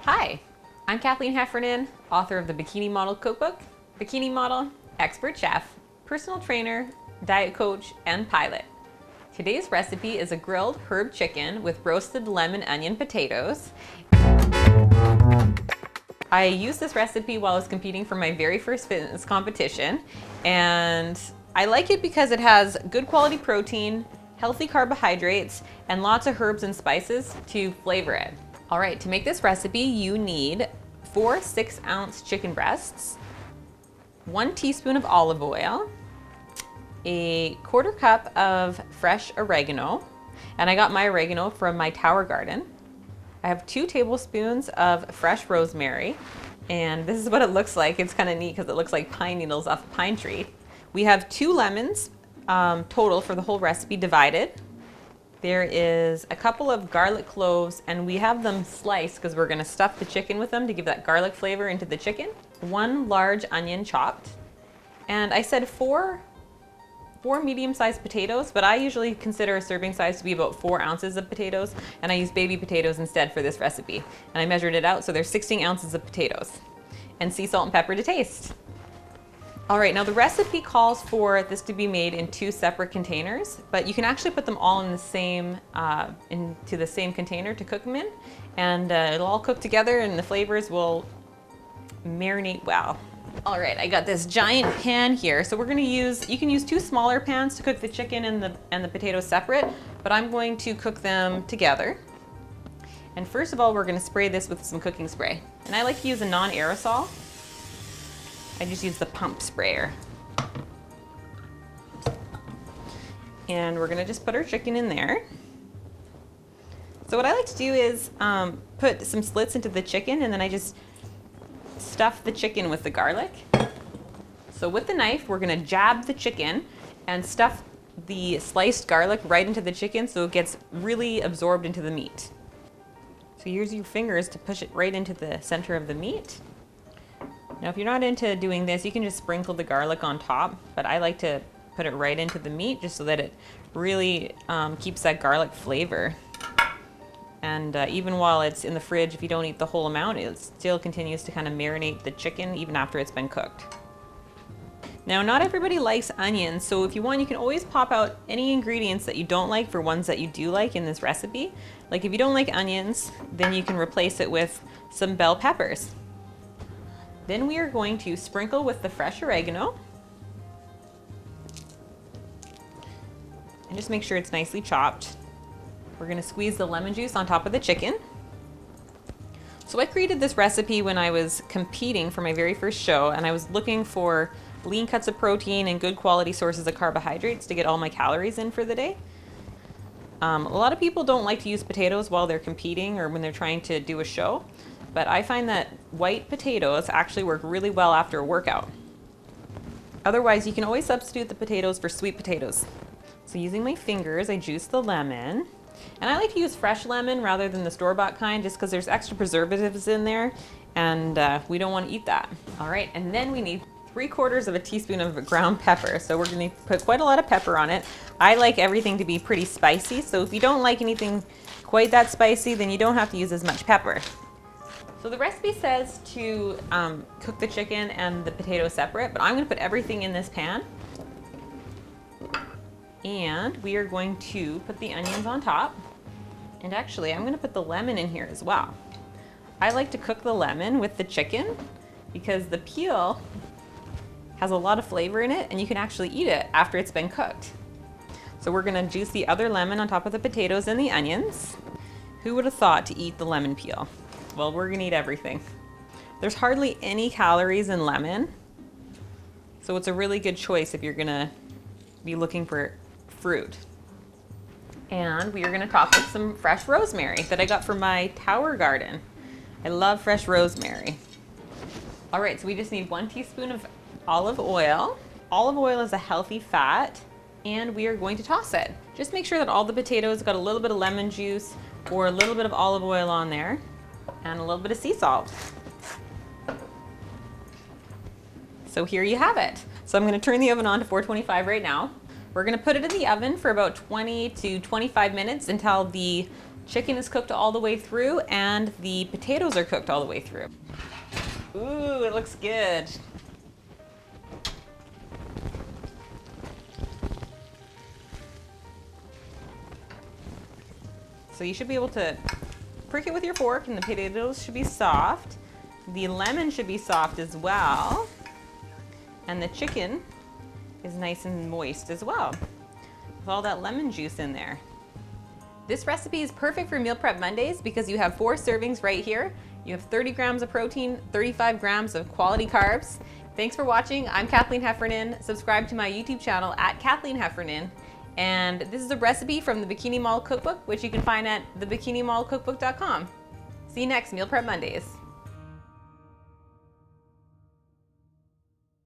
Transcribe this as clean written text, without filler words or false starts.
Hi, I'm Kathleen Heffernan, author of the Bikini Model Cookbook, Bikini Model, expert chef, personal trainer, diet coach, and pilot. Today's recipe is a grilled herb chicken with roasted lemon onion potatoes. I used this recipe while I was competing for my very first fitness competition, and I like it because it has good quality protein, healthy carbohydrates, and lots of herbs and spices to flavor it. All right, to make this recipe, you need 4 6-ounce chicken breasts, 1 teaspoon of olive oil, a 1/4 cup of fresh oregano, and I got my oregano from my tower garden. I have 2 tablespoons of fresh rosemary, and this is what it looks like. It's kind of neat because it looks like pine needles off a pine tree. We have 2 lemons total for the whole recipe divided. There is a couple of garlic cloves, and we have them sliced because we're going to stuff the chicken with them to give that garlic flavor into the chicken. 1 large onion chopped, and I said 4 medium-sized potatoes, but I usually consider a serving size to be about 4 ounces of potatoes, and I use baby potatoes instead for this recipe. And I measured it out, so there's 16 ounces of potatoes. And sea salt and pepper to taste. All right, now the recipe calls for this to be made in 2 separate containers, but you can actually put them all in the same, into the same container to cook them in, and it'll all cook together and the flavors will marinate well. All right, I got this giant pan here, so we're gonna use, you can use 2 smaller pans to cook the chicken and the potatoes separate, but I'm going to cook them together. And first of all, we're gonna spray this with some cooking spray. And I like to use a non-aerosol. I just use the pump sprayer. And we're gonna just put our chicken in there. So what I like to do is put some slits into the chicken, and then I just stuff the chicken with the garlic. So with the knife, we're gonna jab the chicken and stuff the sliced garlic right into the chicken so it gets really absorbed into the meat. So use your fingers to push it right into the center of the meat. Now if you're not into doing this, you can just sprinkle the garlic on top, but I like to put it right into the meat just so that it really keeps that garlic flavor. And even while it's in the fridge, if you don't eat the whole amount, it still continues to kind of marinate the chicken even after it's been cooked. Now, not everybody likes onions, so if you want, you can always pop out any ingredients that you don't like for ones that you do like in this recipe. Like if you don't like onions, then you can replace it with some bell peppers. Then we are going to sprinkle with the fresh oregano. And just make sure it's nicely chopped. We're gonna squeeze the lemon juice on top of the chicken. So I created this recipe when I was competing for my very first show, and I was looking for lean cuts of protein and good quality sources of carbohydrates to get all my calories in for the day. A lot of people don't like to use potatoes while they're competing or when they're trying to do a show, but I find that white potatoes actually work really well after a workout. Otherwise, you can always substitute the potatoes for sweet potatoes. So using my fingers, I juice the lemon. And I like to use fresh lemon rather than the store-bought kind just because there's extra preservatives in there, and we don't want to eat that. All right, and then we need 3/4 of a teaspoon of ground pepper. So we're going to put quite a lot of pepper on it. I like everything to be pretty spicy, so if you don't like anything quite that spicy, then you don't have to use as much pepper. So the recipe says to cook the chicken and the potatoes separate, but I'm going to put everything in this pan. And we are going to put the onions on top. And actually, I'm going to put the lemon in here as well. I like to cook the lemon with the chicken because the peel has a lot of flavor in it, and you can actually eat it after it's been cooked. So we're going to juice the other lemon on top of the potatoes and the onions. Who would have thought to eat the lemon peel? Well, we're going to eat everything. There's hardly any calories in lemon, so it's a really good choice if you're going to be looking for fruit. And we are going to top with some fresh rosemary that I got from my tower garden. I love fresh rosemary. All right, so we just need 1 teaspoon of olive oil. Olive oil is a healthy fat, and we are going to toss it. Just make sure that all the potatoes got a little bit of lemon juice or a little bit of olive oil on there and a little bit of sea salt. So here you have it. So I'm going to turn the oven on to 425 right now. We're going to put it in the oven for about 20 to 25 minutes until the Chicken is cooked all the way through and the potatoes are cooked all the way through. Ooh, it looks good. So you should be able to prick it with your fork and the potatoes should be soft. The lemon should be soft as well. And the chicken is nice and moist as well, with all that lemon juice in there. This recipe is perfect for Meal Prep Mondays because you have 4 servings right here. You have 30 grams of protein, 35 grams of quality carbs. Thanks for watching. I'm Kathleen Heffernan. Subscribe to my YouTube channel at Kathleen Heffernan. And this is a recipe from the Bikini Mall Cookbook, which you can find at thebikinimallcookbook.com. See you next Meal Prep Mondays.